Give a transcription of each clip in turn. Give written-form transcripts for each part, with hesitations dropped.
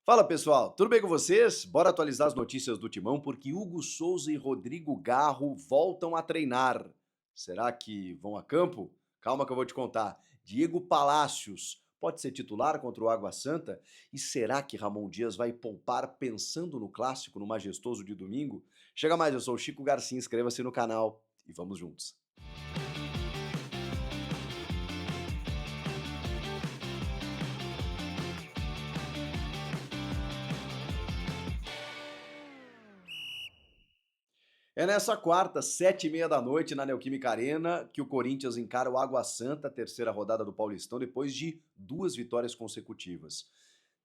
Fala pessoal, tudo bem com vocês? Bora atualizar as notícias do Timão porque Hugo Souza e Rodrigo Garro voltam a treinar. Será que vão a campo? Calma que eu vou te contar. Diego Palacios pode ser titular contra o Água Santa? E será que Ramon Dias vai poupar pensando no clássico, no majestoso de domingo? Chega mais, eu sou o Chico Garcia, inscreva-se no canal e vamos juntos. É nessa quarta, 7h30 da noite, na Neoquímica Arena, que o Corinthians encara o Água Santa, terceira rodada do Paulistão, depois de duas vitórias consecutivas.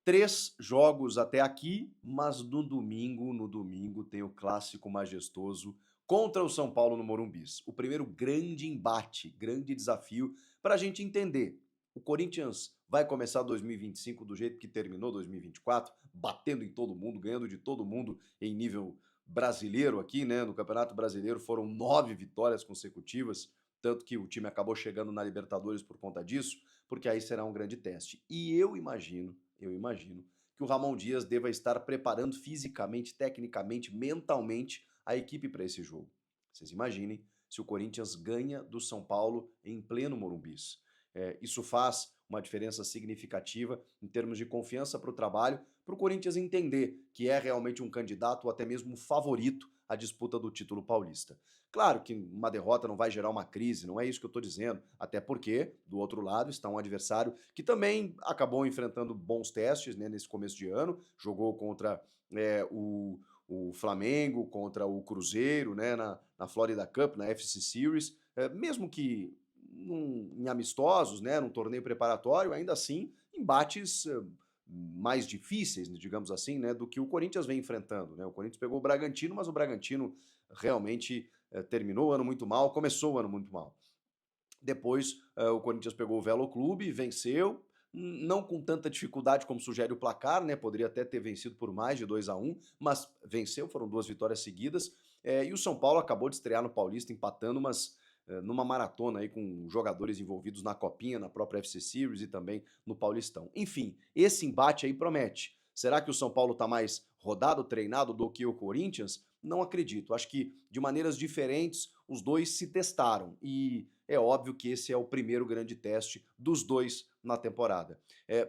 Três jogos até aqui, mas no domingo tem o clássico majestoso contra o São Paulo no Morumbis. O primeiro grande embate, grande desafio para a gente entender. O Corinthians vai começar 2025 do jeito que terminou 2024, batendo em todo mundo, ganhando de todo mundo em nível brasileiro aqui, né? No Campeonato Brasileiro foram 9 vitórias consecutivas, tanto que o time acabou chegando na Libertadores por conta disso, porque aí será um grande teste. E eu imagino que o Ramon Dias deva estar preparando fisicamente, tecnicamente, mentalmente a equipe para esse jogo. Vocês imaginem se o Corinthians ganha do São Paulo em pleno Morumbis. Isso faz uma diferença significativa em termos de confiança para o trabalho, para o Corinthians entender que é realmente um candidato ou até mesmo um favorito à disputa do título paulista. Claro que uma derrota não vai gerar uma crise, não é isso que eu estou dizendo, até porque, do outro lado, está um adversário que também acabou enfrentando bons testes, né, nesse começo de ano, jogou contra o Flamengo, contra o Cruzeiro, né, na Florida Cup, na FC Series, mesmo que em amistosos, né, num torneio preparatório, ainda assim, embates mais difíceis, digamos assim, né, do que o Corinthians vem enfrentando, né? O Corinthians pegou o Bragantino, mas o Bragantino realmente terminou o ano muito mal, começou o ano muito mal. Depois o Corinthians pegou o Velo Clube, venceu, não com tanta dificuldade como sugere o placar, né? Poderia até ter vencido por mais de 2-1, mas venceu, foram duas vitórias seguidas. E o São Paulo acabou de estrear no Paulista, empatando, mas numa maratona aí com jogadores envolvidos na Copinha, na própria FC Series e também no Paulistão. Enfim, esse embate aí promete. Será que o São Paulo está mais rodado, treinado do que o Corinthians? Não acredito. Acho que de maneiras diferentes os dois se testaram e é óbvio que esse é o primeiro grande teste dos dois na temporada.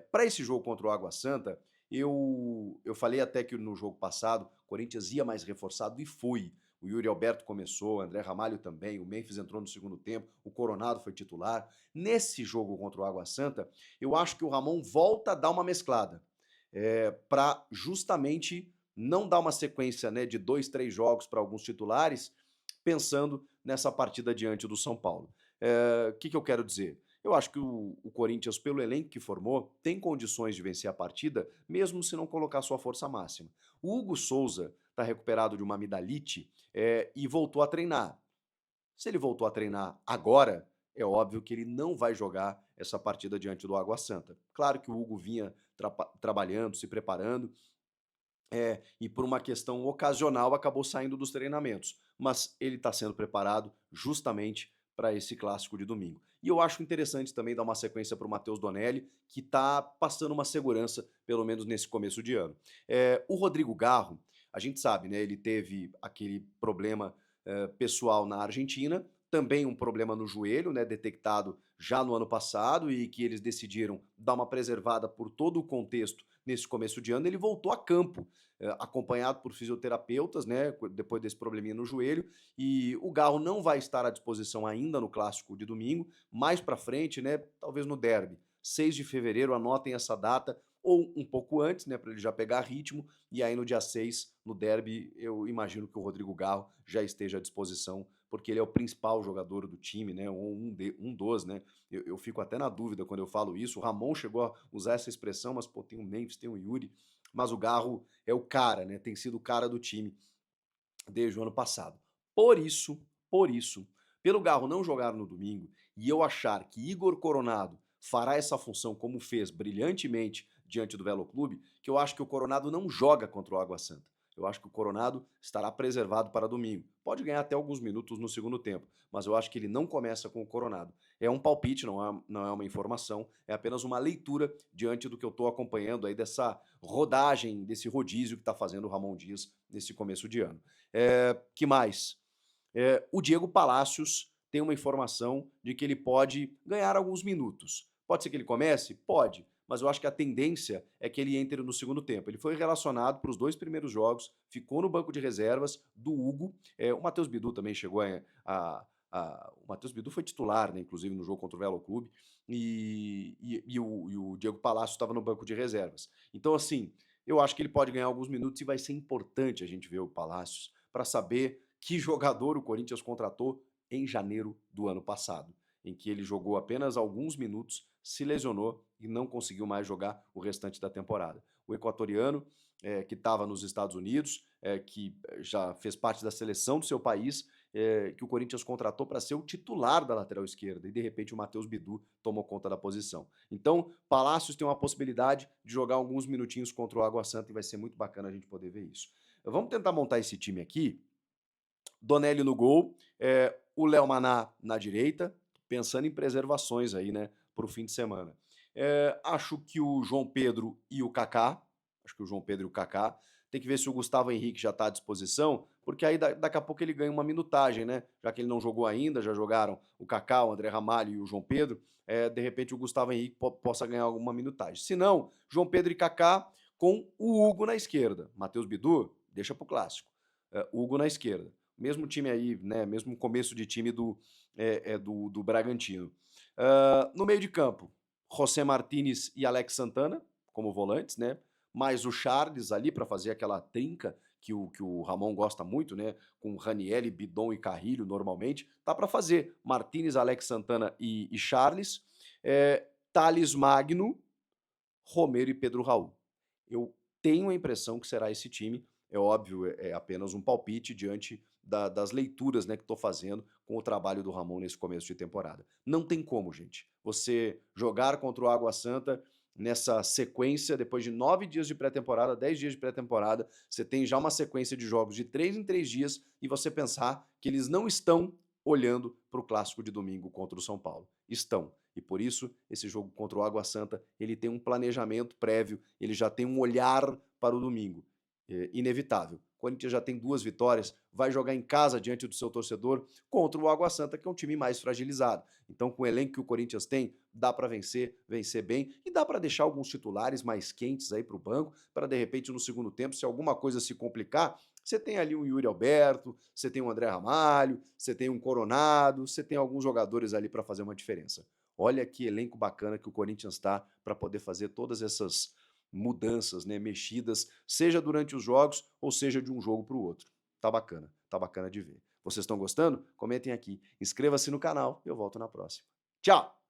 Para esse jogo contra o Água Santa, eu falei até que no jogo passado o Corinthians ia mais reforçado e foi. O Yuri Alberto começou, o André Ramalho também, o Memphis entrou no segundo tempo, o Coronado foi titular. Nesse jogo contra o Água Santa, eu acho que o Ramon volta a dar uma mesclada para justamente não dar uma sequência, né, de 2, 3 jogos para alguns titulares, pensando nessa partida diante do São Paulo. O que eu quero dizer? Eu acho que o Corinthians, pelo elenco que formou, tem condições de vencer a partida, mesmo se não colocar sua força máxima. O Hugo Souza está recuperado de uma amidalite e voltou a treinar. Se ele voltou a treinar agora, é óbvio que ele não vai jogar essa partida diante do Água Santa. Claro que o Hugo vinha trabalhando, se preparando, e por uma questão ocasional acabou saindo dos treinamentos, mas ele está sendo preparado justamente para esse clássico de domingo. E eu acho interessante também dar uma sequência para o Matheus Donelli, que está passando uma segurança, pelo menos nesse começo de ano. O Rodrigo Garro, a gente sabe, né? Ele teve aquele problema pessoal na Argentina, também um problema no joelho, né, detectado já no ano passado e que eles decidiram dar uma preservada por todo o contexto nesse começo de ano. Ele voltou a campo, acompanhado por fisioterapeutas, né, depois desse probleminha no joelho, e o Garro não vai estar à disposição ainda no clássico de domingo, mais para frente, né, talvez no derby. 6 de fevereiro, anotem essa data, ou um pouco antes, né, para ele já pegar ritmo, e aí no dia 6, no derby, eu imagino que o Rodrigo Garro já esteja à disposição, porque ele é o principal jogador do time, né, ou um dos, né, eu fico até na dúvida quando eu falo isso, o Ramon chegou a usar essa expressão, mas pô, tem o Memphis, tem o Yuri, mas o Garro é o cara, né, tem sido o cara do time desde o ano passado. Por isso, pelo Garro não jogar no domingo e eu achar que Igor Coronado fará essa função como fez brilhantemente diante do Velo Clube, que eu acho que o Coronado não joga contra o Água Santa. Eu acho que o Coronado estará preservado para domingo. Pode ganhar até alguns minutos no segundo tempo, mas eu acho que ele não começa com o Coronado. É um palpite, não é uma informação, é apenas uma leitura diante do que eu estou acompanhando aí dessa rodagem, desse rodízio que está fazendo o Ramon Dias nesse começo de ano. Que mais? O Diego Palacios tem uma informação de que ele pode ganhar alguns minutos. Pode ser que ele comece? Pode, mas eu acho que a tendência é que ele entre no segundo tempo. Ele foi relacionado para os 2 primeiros jogos, ficou no banco de reservas do Hugo. O Matheus Bidu também chegou o Matheus Bidu foi titular, né, inclusive no jogo contra o Velo Clube, e o Diego Palacios estava no banco de reservas. Então, assim, eu acho que ele pode ganhar alguns minutos e vai ser importante a gente ver o Palacios para saber que jogador o Corinthians contratou em janeiro do ano passado, em que ele jogou apenas alguns minutos, se lesionou e não conseguiu mais jogar o restante da temporada. O equatoriano, que estava nos Estados Unidos, que já fez parte da seleção do seu país, que o Corinthians contratou para ser o titular da lateral esquerda, e de repente o Matheus Bidu tomou conta da posição. Então, Palacios tem uma possibilidade de jogar alguns minutinhos contra o Água Santa e vai ser muito bacana a gente poder ver isso. Vamos tentar montar esse time aqui. Donelli no gol, o Léo Maná na direita, pensando em preservações aí, né, para o fim de semana. Acho que o João Pedro e o Kaká, tem que ver se o Gustavo Henrique já está à disposição, porque aí daqui a pouco ele ganha uma minutagem, né? Já que ele não jogou ainda, já jogaram o Kaká, o André Ramalho e o João Pedro, de repente o Gustavo Henrique possa ganhar alguma minutagem. Se não, João Pedro e Kaká com o Hugo na esquerda. Matheus Bidu, deixa pro clássico. Hugo na esquerda. Mesmo time aí, né? Mesmo começo de time do Bragantino. No meio de campo, José Martínez e Alex Santana, como volantes, né? Mais o Charles ali para fazer aquela trinca que o Ramon gosta muito, né? Com Ranieri, Bidon e Carrilho normalmente. Tá para fazer Martínez, Alex Santana e Charles. Thales Magno, Romero e Pedro Raul. Eu tenho a impressão que será esse time. É óbvio, é apenas um palpite diante das leituras, né, que estou fazendo com o trabalho do Ramon nesse começo de temporada. Não tem como, gente, você jogar contra o Água Santa nessa sequência, depois de 9 dias de pré-temporada, 10 dias de pré-temporada, você tem já uma sequência de jogos de 3 em 3 dias e você pensar que eles não estão olhando para o clássico de domingo contra o São Paulo. Estão. E por isso, esse jogo contra o Água Santa, ele tem um planejamento prévio, ele já tem um olhar para o domingo. Inevitável. O Corinthians já tem 2 vitórias, vai jogar em casa diante do seu torcedor contra o Água Santa, que é um time mais fragilizado. Então, com o elenco que o Corinthians tem, dá para vencer bem, e dá para deixar alguns titulares mais quentes aí para o banco, para de repente no segundo tempo, se alguma coisa se complicar, você tem ali um Yuri Alberto, você tem um André Ramalho, você tem um Coronado, você tem alguns jogadores ali para fazer uma diferença. Olha que elenco bacana que o Corinthians está para poder fazer todas essas mudanças, né, mexidas, seja durante os jogos ou seja de um jogo para o outro. Tá bacana de ver. Vocês estão gostando? Comentem aqui. Inscreva-se no canal e eu volto na próxima. Tchau!